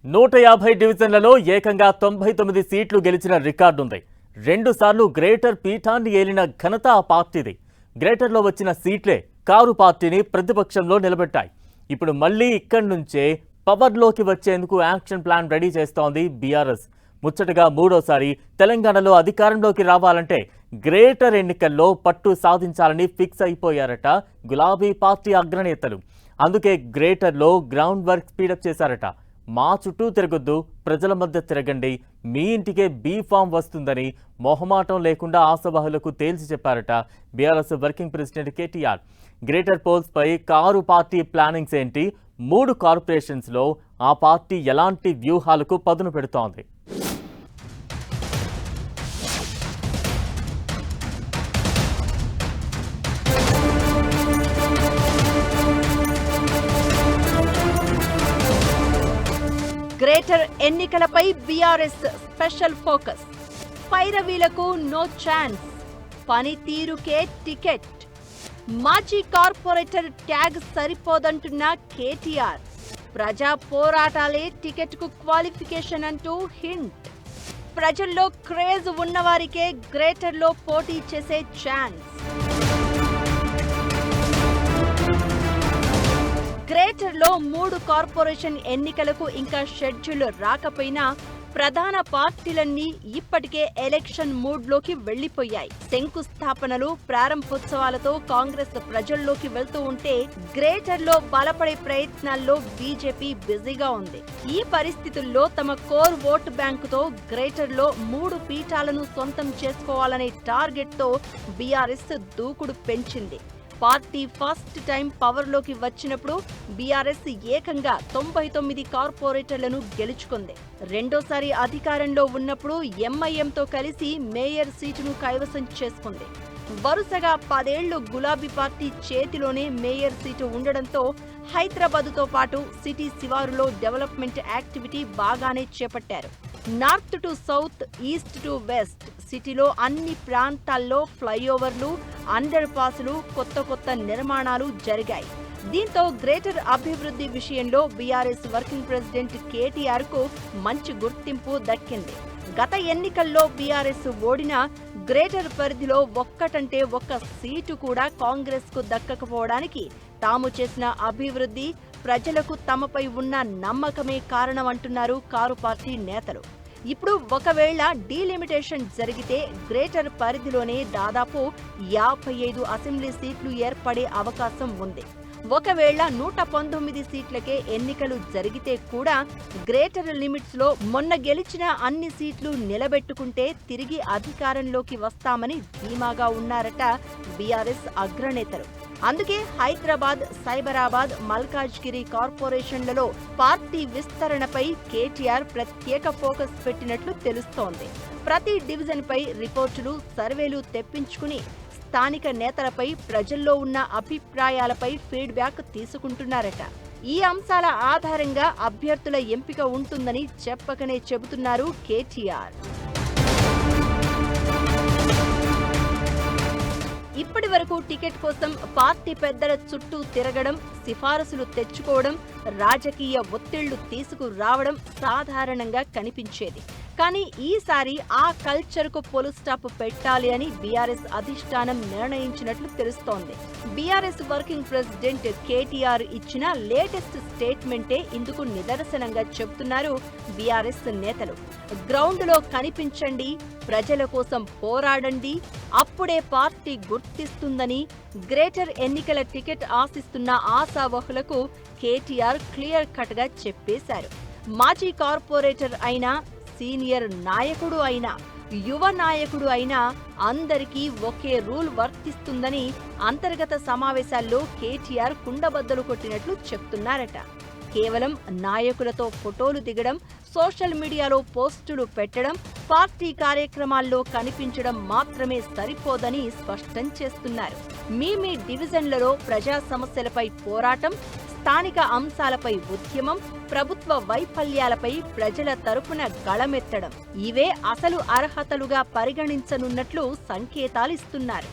150 డివిజన్లలో ఏకంగా 99 సీట్లు గెలిచిన రికార్డుంది. 2 సార్లు గ్రేటర్ పీఠాన్ని ఏలిన ఘనత ఆ పార్టీది. గ్రేటర్లో వచ్చిన సీట్లే కారు పార్టీని ప్రతిపక్షంలో నిలబెట్టాయి. ఇప్పుడు మళ్లీ ఇక్కడి నుంచే పవర్లోకి వచ్చేందుకు యాక్షన్ ప్లాన్ రెడీ చేస్తోంది బీఆర్ఎస్. ముచ్చటగా మూడోసారి తెలంగాణలో అధికారంలోకి రావాలంటే గ్రేటర్ ఎన్నికల్లో పట్టు సాధించాలని ఫిక్స్ అయిపోయారట గులాబీ పార్టీ అగ్రనేతలు. అందుకే గ్రేటర్లో గ్రౌండ్ వర్క్ స్పీడప్ చేశారట. మా చుట్టూ తిరగొద్దు, ప్రజల మధ్య తిరగండి, మీ ఇంటికే బీ ఫామ్ వస్తుందని మొహమాటం లేకుండా ఆశావహులకు తేల్చి చెప్పారట BRS working president KTR. Greater polls పై కారు పార్టీ ప్లానింగ్స్ ఏంటి, 3 కార్పొరేషన్స్లో ఆ పార్టీ ఎలాంటి వ్యూహాలకు పదును పెడుతోంది? గ్రేటర్ ఎన్నికలపై బీఆర్ఎస్ స్పెషల్ ఫోకస్. పైరవీలకు నో ఛాన్స్, పనితీరుకే టికెట్. మాజీ కార్పొరేటర్ ట్యాగ్ సరిపోదంటున్న కేటీఆర్. ప్రజా పోరాటాలే టికెట్కు క్వాలిఫికేషన్ అంటూ హింట్. ప్రజల్లో క్రేజ్ ఉన్నవారికే గ్రేటర్లో పోటీ చేసే ఛాన్స్. గ్రేటర్లో 3 కార్పొరేషన్ ఎన్నికలకు ఇంకా షెడ్యూల్ రాకపోయినా ప్రధాన పార్టీలన్నీ ఇప్పటికే ఎలక్షన్ మూడ్లోకి వెళ్లిపోయాయి. శంకుస్థాపనలు, ప్రారంభోత్సవాలతో కాంగ్రెస్ ప్రజల్లోకి వెళ్తూ ఉంటే గ్రేటర్లో బలపడే ప్రయత్నాల్లో బీజేపీ బిజీగా ఉంది. ఈ పరిస్థితుల్లో తమ కోర్ ఓటు బ్యాంకుతో గ్రేటర్లో 3 పీఠాలను సొంతం చేసుకోవాలనే టార్గెట్తో బీఆర్ఎస్ దూకుడు పెంచింది. పార్టీ ఫస్ట్ టైం పవర్లోకి వచ్చినప్పుడు బీఆర్ఎస్ ఏకంగా 99 కార్పొరేటర్లను గెలుచుకుంది. రెండోసారి అధికారంలో ఉన్నప్పుడు ఎంఐఎంతో కలిసి మేయర్ సీటును కైవసం చేసుకుంది. వరుసగా 10 ఏళ్లు గులాబీ పార్టీ చేతిలోనే మేయర్ సీటు ఉండడంతో హైదరాబాదుతో పాటు సిటీ శివారులో డెవలప్మెంట్ యాక్టివిటీ బాగానే చేపట్టారు. North to south, east to west సిటీలో అన్ని ప్రాంతాల్లో ఫ్లైఓవర్లు, అండర్ పాసులు, కొత్త నిర్మాణాలు జరిగాయి. దీంతో గ్రేటర్ అభివృద్ధి విషయంలో బీఆర్ఎస్ వర్కింగ్ ప్రెసిడెంట్ కేటీఆర్ కు మంచి గుర్తింపు దక్కింది. గత ఎన్నికల్లో బీఆర్ఎస్ ఓడిన గ్రేటర్ పరిధిలో ఒక్కటంటే ఒక్క సీటు కూడా కాంగ్రెస్ కు దక్కకపోవడానికి తాము చేసిన అభివృద్ధి, ప్రజలకు తమపై ఉన్న నమ్మకమే కారణమంటున్నారు కారు పార్టీ నేతలు. ఇప్పుడు ఒకవేళ డీలిమిటేషన్ జరిగితే గ్రేటర్ పరిధిలోనే దాదాపు 55 అసెంబ్లీ సీట్లు ఏర్పడే అవకాశం ఉంది. ఒకవేళ 119 సీట్లకే ఎన్నికలు జరిగితే కూడా గ్రేటర్ లిమిట్స్ లో మొన్న గెలిచిన అన్ని సీట్లు నిలబెట్టుకుంటే తిరిగి అధికారంలోకి వస్తామని ధీమాగా ఉన్నారట బీఆర్ఎస్ అగ్రనేతలు. అందుకే హైదరాబాద్, సైబరాబాద్, మల్కాజ్గిరి కార్పొరేషన్లలో పార్టీ విస్తరణపై కేటీఆర్ ప్రత్యేక ఫోకస్ పెట్టినట్లు తెలుస్తోంది. ప్రతి డివిజన్ పై రిపోర్టులు, సర్వేలు తెప్పించుకుని స్థానిక నేతలపై, ప్రజల్లో ఉన్న అభిప్రాయాలపై ఫీడ్బ్యాక్ తీసుకుంటున్నారట. ఈ అంశాల ఆధారంగా అభ్యర్థుల ఎంపిక ఉంటుందని చెప్పకనే చెబుతున్నారు కేటీఆర్. ఇప్పటి వరకు టికెట్ కోసం పార్టీ పెద్దల చుట్టూ తిరగడం, సిఫారసులు తెచ్చుకోవడం, రాజకీయ ఒత్తిళ్లు తీసుకురావడం సాధారణంగా కనిపించేది. కానీ ఈసారి ఆ కల్చర్కు పొలు స్టాప్ పెట్టాలి అని బీఆర్ఎస్ అధిష్టానం నిర్ణయించినట్లు తెలుస్తోంది. బీఆర్ఎస్ వర్కింగ్ ప్రెసిడెంట్ కేటీఆర్ ఇచ్చిన లేటెస్ట్ స్టేట్మెంటే ఇందుకు నిదర్శనంగా చెబుతున్నారు బీఆర్ఎస్ నేతలు. గ్రౌండ్లో కనిపించండి, ప్రజల కోసం పోరాడండి, అప్పుడే పార్టీ గుర్తిస్తుందని గ్రేటర్ ఎన్నికల టికెట్ ఆశిస్తున్న ఆశావహులకు కేటీఆర్ క్లియర్ కట్ గా చెప్పేశారు. మాజీ కార్పొరేటర్ అయినా, సీనియర్ నాయకుడు అయినా, యువ నాయకుడు అయినా అందరికీ ఒకే రూల్ వర్తిస్తుందని అంతర్గత సమావేశాల్లో కేటీఆర్ కుండబద్దలు కొట్టినట్లు చెప్తున్నారట. కేవలం నాయకులతో ఫోటోలు దిగడం, సోషల్ మీడియాలో పోస్టులు పెట్టడం, పార్టీ కార్యక్రమాల్లో కనిపించడం మాత్రమే సరిపోదని స్పష్టం చేస్తున్నారు. మీ డివిజన్లలో ప్రజా సమస్యలపై పోరాటం, స్థానిక అంశాలపై ఉద్యమం, ప్రభుత్వ వైఫల్యాలపై ప్రజల తరపున గళమెత్తడం, ఇవే అసలు అర్హతలుగా పరిగణించనున్నట్లు సంకేతాలిస్తున్నారు.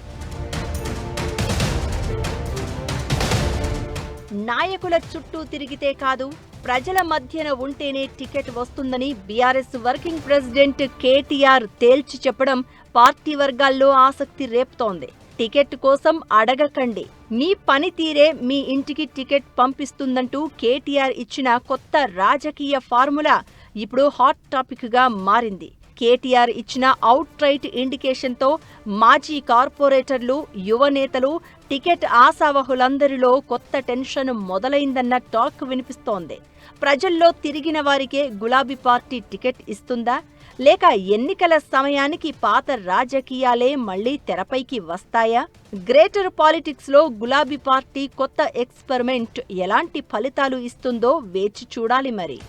నాయకుల చుట్టూ తిరిగితే కాదు, ప్రజల మధ్యన ఉంటేనే టికెట్ వస్తుందని బీఆర్ఎస్ వర్కింగ్ ప్రెసిడెంట్ కేటీఆర్ తేల్చి చెప్పడం పార్టీ వర్గాల్లో ఆసక్తి రేపుతోంది. టికెట్ కోసం అడగకండి, మీ పనితీరే మీ ఇంటికి టికెట్ పంపిస్తుందంటూ కేటీఆర్ ఇచ్చిన కొత్త రాజకీయ ఫార్ములా ఇప్పుడు హాట్ టాపిక్ గా మారింది. కేటీఆర్ ఇచ్చిన అవుట్ రైట్ ఇండికేషన్తో మాజీ కార్పొరేటర్లు, యువ నేతలు, టికెట్ ఆశావహులందరిలో కొత్త టెన్షన్ మొదలైందన్న టాక్ వినిపిస్తోంది. ప్రజల్లో తిరిగిన వారికే గులాబీ పార్టీ టికెట్ ఇస్తుందా, లేక ఎన్నికల సమయానికి పాత రాజకీయాలే మళ్లీ తెరపైకి వస్తాయా? గ్రేటర్ పాలిటిక్స్ లో గులాబీ పార్టీ కొత్త ఎక్స్పెరిమెంట్ ఎలాంటి ఫలితాలు ఇస్తుందో వేచి చూడాలి మరి.